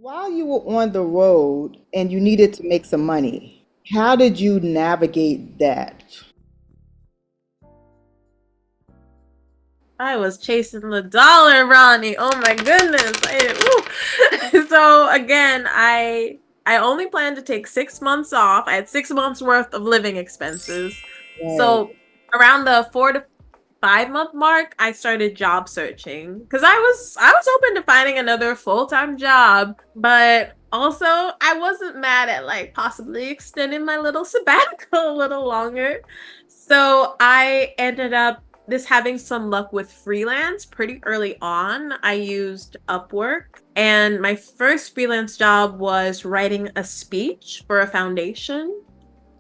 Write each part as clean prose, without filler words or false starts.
While you were on the road and you needed to make some money, how did you navigate that? I was chasing the dollar, Ronnie. Oh my goodness. So again, I only planned to take 6 months off. I had 6 months worth of living expenses. Right. So around the 4 to 5 month mark, I started job searching because I was open to finding another full-time job, but also I wasn't mad at like possibly extending my little sabbatical a little longer. So I ended up this having some luck with freelance pretty early on. I used Upwork, and my first freelance job was writing a speech for a foundation.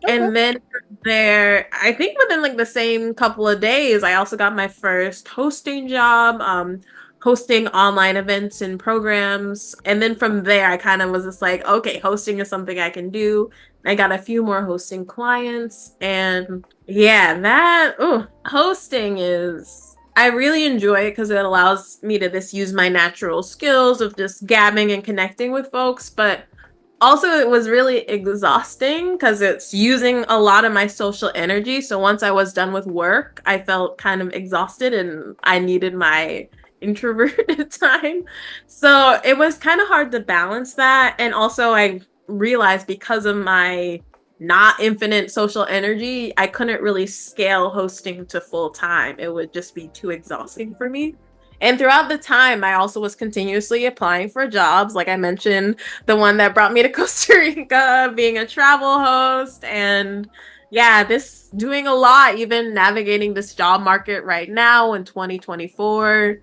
Okay. And then from there, I think within like the same couple of days, I also got my first hosting job, hosting online events and programs. And then from there, I kind of was just like, okay, hosting is something I can do. I got a few more hosting clients. And yeah, hosting is, I really enjoy it because it allows me to just use my natural skills of just gabbing and connecting with folks. But also it was really exhausting because it's using a lot of my social energy. So once I was done with work, I felt kind of exhausted and I needed my introverted time. So it was kind of hard to balance that. And also I realized because of my not infinite social energy, I couldn't really scale hosting to full time. It would just be too exhausting for me. And throughout the time, I also was continuously applying for jobs. Like I mentioned, the one that brought me to Costa Rica, being a travel host, and yeah, this doing a lot, even navigating this job market right now in 2024.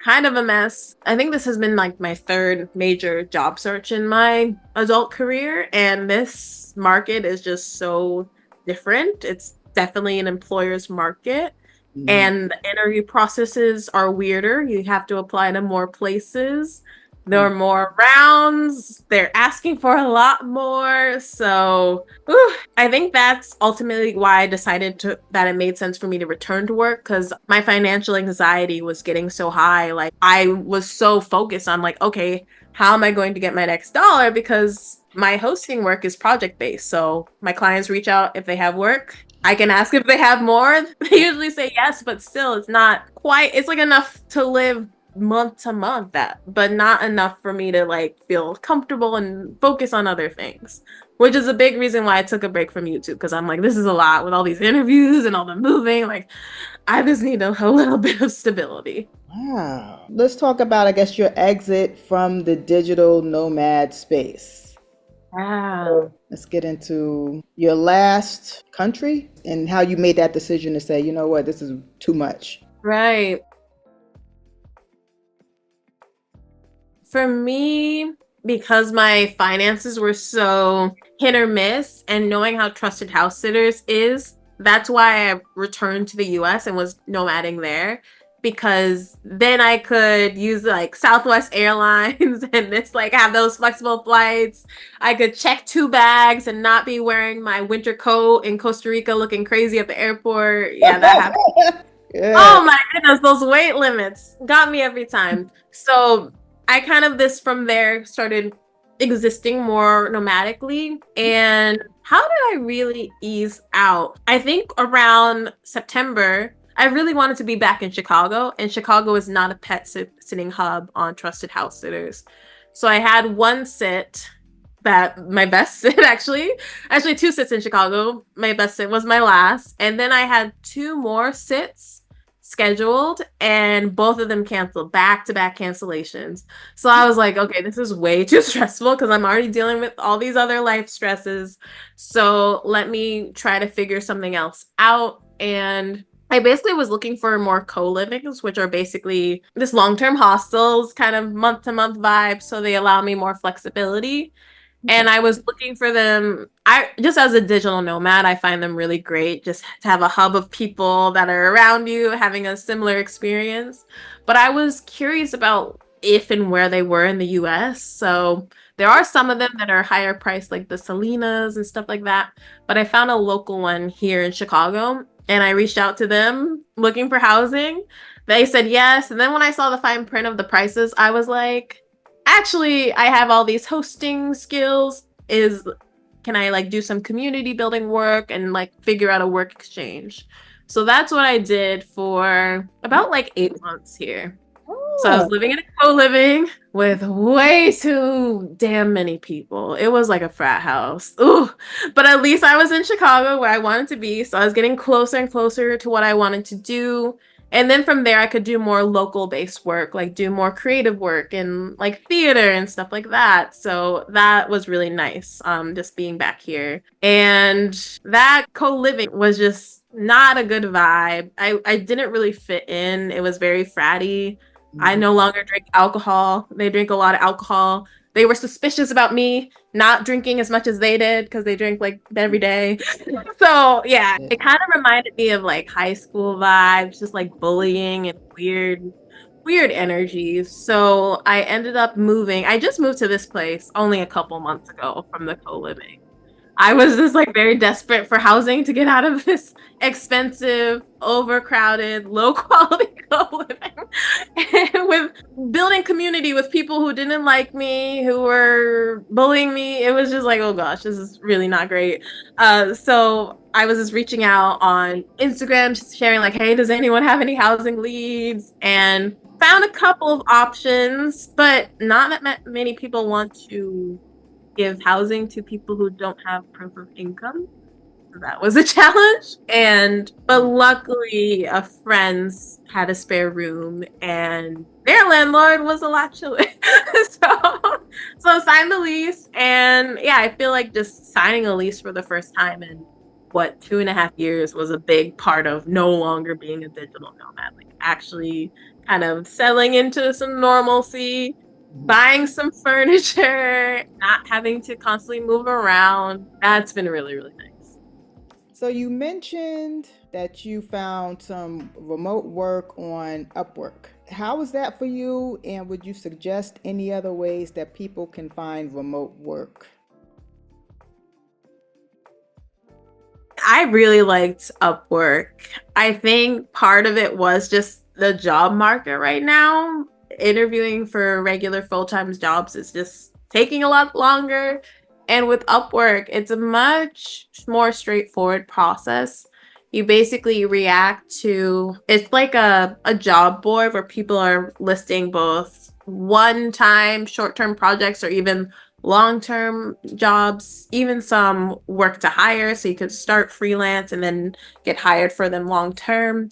Kind of a mess. I think this has been like my third major job search in my adult career, and this market is just so different. It's definitely an employer's market. Mhm. And the interview processes are weirder. You have to apply to more places. There are more rounds. They're asking for a lot more. So, I think that's ultimately why I decided to that it made sense for me to return to work because my financial anxiety was getting so high. Like I was so focused on like, okay, how am I going to get my next dollar? Because my hosting work is project based. So my clients reach out if they have work. I can ask if they have more. They usually say yes, but still it's not quite it's like enough to live month to month that but not enough for me to like feel comfortable and focus on other things, which is a big reason why I took a break from YouTube because I'm like this is a lot with all these interviews and all the moving, like I just need a little bit of stability. Wow. Let's talk about, I guess, your exit from the digital nomad space. Wow. Let's get into your last country and how you made that decision to say, you know what, this is too much. Right. For me, because my finances were so hit or miss, and knowing how Trusted House Sitters is, that's why I returned to the US and was nomading there. Because then I could use like Southwest Airlines and it's like have those flexible flights. I could check 2 bags and not be wearing my winter coat in Costa Rica looking crazy at the airport. Yeah, that happened. Yeah. Oh my goodness, those weight limits got me every time. So I kind of this from there started existing more nomadically. And how did I really ease out? I think around September, I really wanted to be back in Chicago, and Chicago is not a sitting hub on Trusted House Sitters. So I had one sit that my best sit actually two sits in Chicago. My best sit was my last, and then I had two more sits scheduled and both of them canceled, back to back cancellations. So I was like, okay, this is way too stressful because I'm already dealing with all these other life stresses. So let me try to figure something else out. And I basically was looking for more co-livings, which are basically this long-term hostels, kind of month-to-month vibe. So they allow me more flexibility. Okay. And I was looking for them. I just as a digital nomad, I find them really great just to have a hub of people that are around you having a similar experience. But I was curious about if and where they were in the US. So there are some of them that are higher priced, like the Salinas and stuff like that. But I found a local one here in Chicago and I reached out to them looking for housing. They said yes. And then when I saw the fine print of the prices, I was like, actually, I have all these hosting skills. Is can I like do some community building work and like figure out a work exchange? So that's what I did for about like 8 months here. So I was Oh, living in a co-living with way too damn many people. It was like a frat house. Ooh. But at least I was in Chicago where I wanted to be. So I was getting closer and closer to what I wanted to do. And then from there I could do more local based work, like do more creative work and like theater and stuff like that. So that was really nice. Just being back here. And that co-living was just not a good vibe. I didn't really fit in. It was very fratty. I mhm. no longer drink alcohol. They drink a lot of alcohol. They were suspicious about me not drinking as much as they did because they drink like every day. So yeah, Yeah. it kind of reminded me of like high school vibes, just like bullying and weird energies. So I ended up moving. I just moved to this place only a couple months ago from the co-living. I was just like very desperate for housing to get out of this expensive, overcrowded, low quality co-living and with building community with people who didn't like me, who were bullying me. It was just like, oh gosh, this is really not great. So I was just reaching out on Instagram, just sharing like, hey, does anyone have any housing leads? And found a couple of options, but not that many people want to give housing to people who don't have proof of income. So that was a challenge. And but luckily a friend's had a spare room and their landlord was a lot chiller. So I signed the lease and yeah, I feel like just signing a lease for the first time in what 2.5 years was a big part of no longer being a digital nomad. Like actually kind of settling into some normalcy, Mhm. buying some furniture, not having to constantly move around. That's been really, really nice. So you mentioned that you found some remote work on Upwork. How was that for you? And would you suggest any other ways that people can find remote work? I really liked Upwork. I think part of it was just the job market right now. Interviewing for regular full-time jobs is just taking a lot longer. And with Upwork, it's a much more straightforward process. You basically react to it's like a job board where people are listing both one-time short-term projects or even long-term jobs, even some work to hire. So you could start freelance and then get hired for them long term.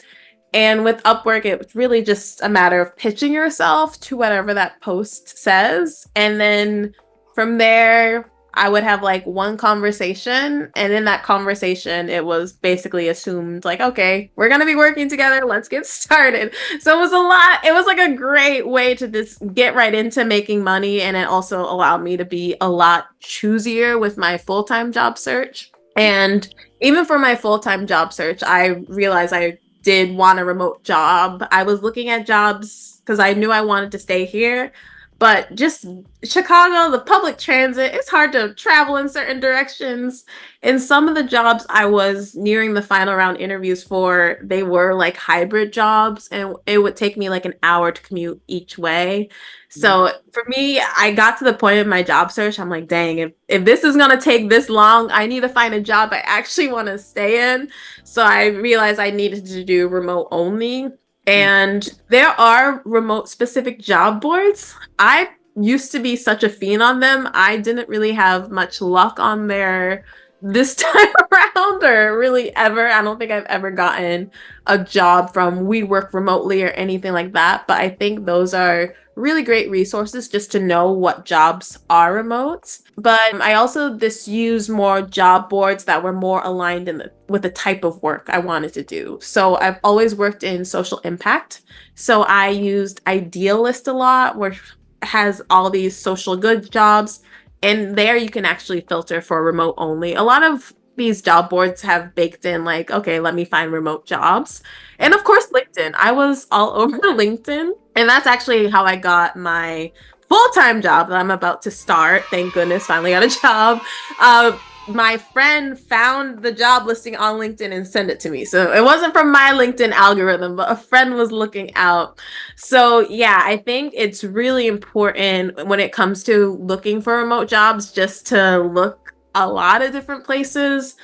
And with Upwork, it's really just a matter of pitching yourself to whatever that post says. And then from there, I would have like one conversation. And in that conversation, it was basically assumed like, okay, we're going to be working together. Let's get started. So it was a lot. It was like a great way to just get right into making money. And it also allowed me to be a lot choosier with my full time job search. And even for my full time job search, I realized I did want a remote job. I was looking at jobs because I knew I wanted to stay here, but just Chicago, the public transit, it's hard to travel in certain directions. And some of the jobs I was nearing the final round interviews for, they were like hybrid jobs, and it would take me like an hour to commute each way. Mhm. So for me, I got to the point of my job search. I'm like, dang, if this is gonna take this long, I need to find a job I actually want to stay in. So I realized I needed to do remote only. And there are remote specific job boards. I used to be such a fiend on them. I didn't really have much luck on there this time around or really ever. I don't think I've ever gotten a job from We Work Remotely or anything like that. But I think those are really great resources just to know what jobs are remote. But I also this use more job boards that were more aligned with the type of work I wanted to do. So I've always worked in social impact. So I used Idealist a lot, which has all these social good jobs. And there you can actually filter for remote only. A lot of these job boards have baked in like, okay, let me find remote jobs. And of course, LinkedIn. I was all over LinkedIn. And that's actually how I got my full-time job that I'm about to start. Thank goodness, finally got a job. my friend found the job listing on LinkedIn and sent it to me. So it wasn't from my LinkedIn algorithm, but a friend was looking out. So yeah, I think it's really important when it comes to looking for remote jobs just to look a lot of different places.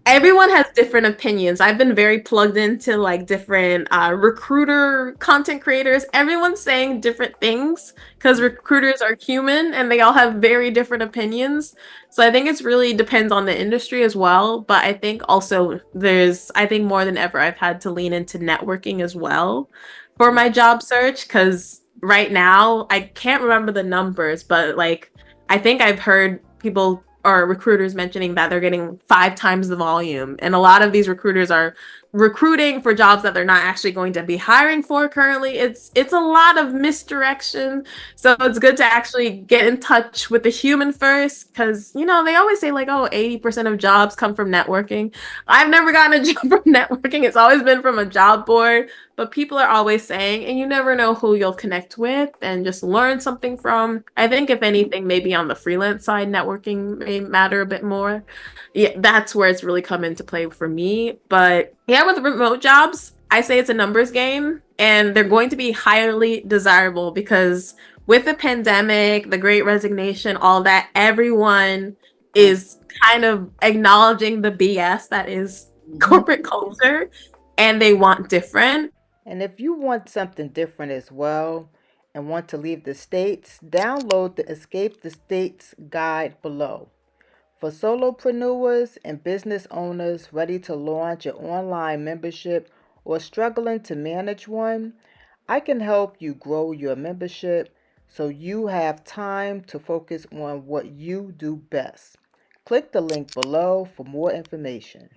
Everyone has different opinions. I've been very plugged into like different recruiter content creators. Everyone's saying different things because recruiters are human and they all have very different opinions. So I think it's really depends on the industry as well. But I think also I think more than ever, I've had to lean into networking as well for my job search because right now I can't remember the numbers, but like I think I've heard people or recruiters mentioning that they're getting 5 times the volume. And a lot of these recruiters are recruiting for jobs that they're not actually going to be hiring for currently. It's a lot of misdirection. So it's good to actually get in touch with the human first because they always say like, oh, 80% of jobs come from networking. I've never gotten a job from networking. It's always been from a job board. But people are always saying, and you never know who you'll connect with and just learn something from. I think, if anything, maybe on the freelance side, networking may matter a bit more. Yeah, that's where it's really come into play for me. But yeah, with remote jobs, I say it's a numbers game and they're going to be highly desirable because with the pandemic, the great resignation, all that, everyone is kind of acknowledging the BS that is Mhm. corporate culture and they want different. And if you want something different as well and want to leave the States, download the Escape the States guide below. For solopreneurs and business owners ready to launch an online membership or struggling to manage one, I can help you grow your membership so you have time to focus on what you do best. Click the link below for more information.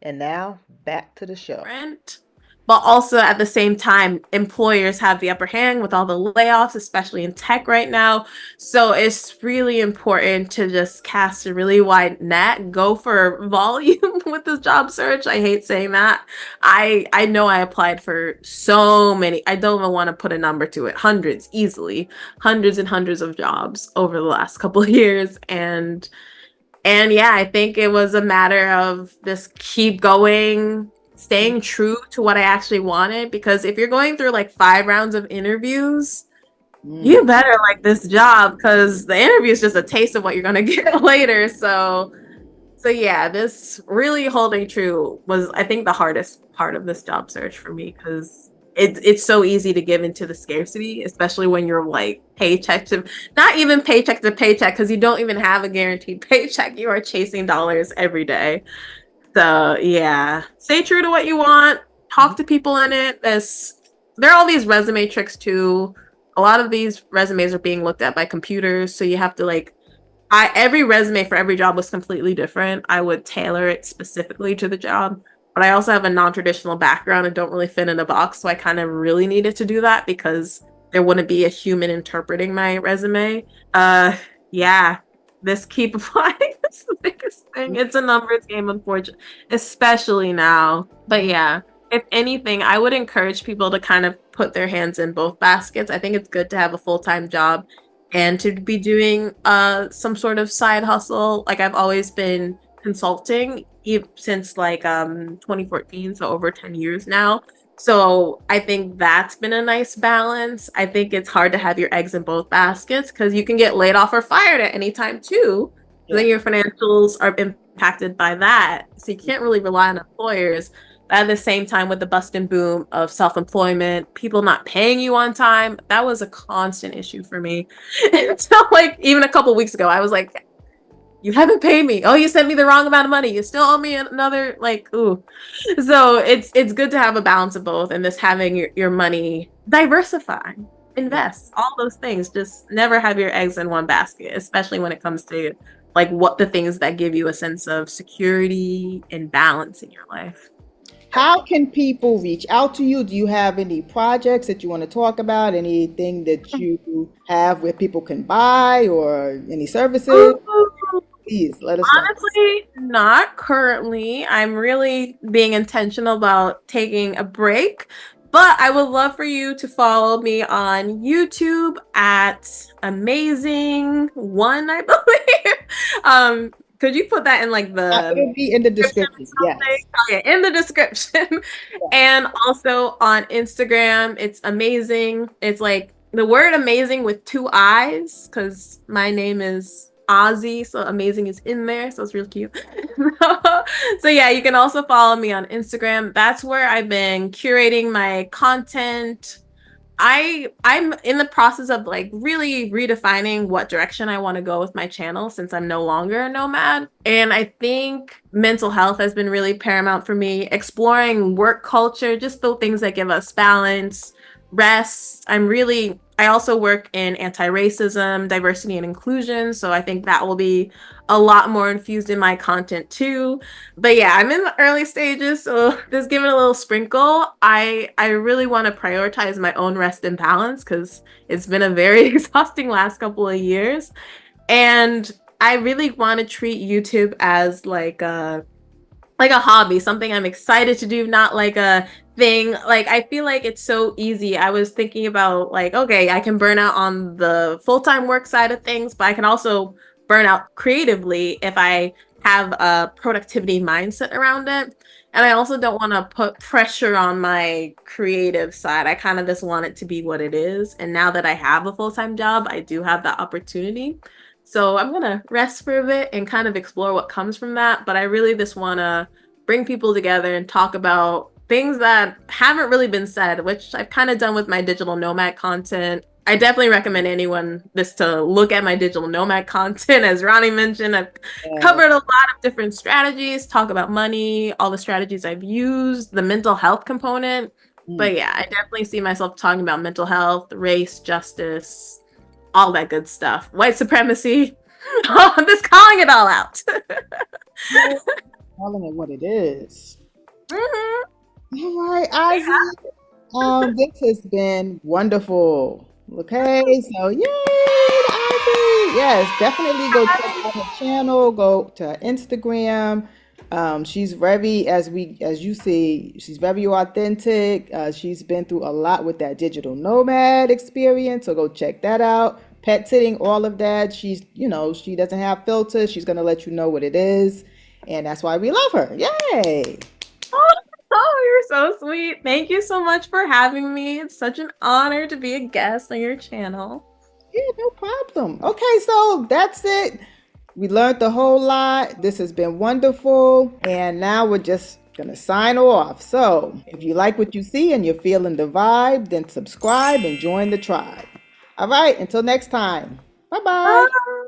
And now, back to the show. Different. But also at the same time, employers have the upper hand with all the layoffs, especially in tech right now. So it's really important to just cast a really wide net, go for volume with this job search. I hate saying that. I know I applied for so many. I don't even want to put a number to it. Hundreds easily. Hundreds and hundreds of jobs over the last couple of years and yeah, I think it was a matter of just keep going, staying true to what I actually wanted. Because if you're going through like 5 rounds of interviews, Mm. you better like this job because the interview is just a taste of what you're gonna get later. So yeah, this really holding true was, I think, the hardest part of this job search for me because it's so easy to give into the scarcity, especially when you're like paycheck to not even paycheck to paycheck because you don't even have a guaranteed paycheck. You are chasing dollars every day. So yeah, stay true to what you want. Talk to people in it. There are all these resume tricks too. A lot of these resumes are being looked at by computers, so you have to like every resume for every job was completely different. I would tailor it specifically to the job. But I also have a non-traditional background and don't really fit in a box, so I kind of really needed to do that because there wouldn't be a human interpreting my resume. Uh yeah, this keep applying is the biggest thing. It's a numbers game, unfortunately, especially now. But yeah, if anything, I would encourage people to kind of put their hands in both baskets. I think it's good to have a full-time job and to be doing some sort of side hustle. Like I've always been consulting since like 2014, so over 10 years now. So I think that's been a nice balance. I think it's hard to have your eggs in both baskets because you can get laid off or fired at any time too. Yeah. Then your financials are impacted by that. So you can't really rely on employers. But at the same time, with the bust and boom of self-employment, people not paying you on time, that was a constant issue for me. So like even a couple weeks ago, I was like, you haven't paid me. Oh, you sent me the wrong amount of money. You still owe me another like ooh. So it's good to have a balance of both and this having your money diversify, invest, all those things. Just never have your eggs in one basket, especially when it comes to like what the things that give you a sense of security and balance in your life. How can people reach out to you? Do you have any projects that you want to talk about? Anything that you have where people can buy or any services? Please let us know. Honestly, not currently. I'm really being intentional about taking a break, but I would love for you to follow me on YouTube at Amazing One, I believe. Could you put that in like the It'll be in the description description. or something? Yes. Oh, yeah, in the description. And also on Instagram, it's amazing. It's like the word amazing with two eyes, because my name is Ozzy, so amazing is in there, so it's real cute. So yeah, you can also follow me on Instagram. That's where I've been curating my content. I'm in the process of like really redefining what direction I want to go with my channel since I'm no longer a nomad. And I think mental health has been really paramount for me, exploring work culture, just the things that give us balance, rest. I also work in anti-racism, diversity and inclusion, so I think that will be a lot more infused in my content too. But yeah, I'm in the early stages, so just give it a little sprinkle. I really want to prioritize my own rest and balance because it's been a very exhausting last couple of years. And I really want to treat YouTube as like a hobby, something I'm excited to do, not like a thing. Like I feel like it's so easy. I was thinking about like, okay, I can burn out on the full-time work side of things, but I can also burn out creatively if I have a productivity mindset around it. And I also don't want to put pressure on my creative side. I kind of just want it to be what it is. And now that I have a full-time job, I do have that opportunity. So I'm gonna rest for a bit and kind of explore what comes from that. But I really just wanna bring people together and talk about things that haven't really been said, which I've kind of done with my digital nomad content. I definitely recommend anyone just to look at my digital nomad content. As Ronnie mentioned, I've Yeah. covered a lot of different strategies, talk about money, all the strategies I've used, the mental health component. Mm. But yeah, I definitely see myself talking about mental health, race, justice, all that good stuff. White supremacy. I'm just calling it all out. Yeah, calling it what it is. Mhm. All right, Ozzy. This has been wonderful. Okay, so yay, Ozzy. Yes, definitely go check out her channel. Go to her Instagram. She's very, as you see, she's very authentic. She's been through a lot with that digital nomad experience. So go check that out. Pet sitting, all of that. She doesn't have filters. She's gonna let you know what it is, and that's why we love her. Yay! Oh, oh, you're so sweet. Thank you so much for having me. It's such an honor to be a guest on your channel. Yeah, no problem. Okay, so that's it. We learned a whole lot. This has been wonderful. And now we're just going to sign off. So if you like what you see and you're feeling the vibe, then subscribe and join the tribe. All right, until next time. Bye bye. Bye.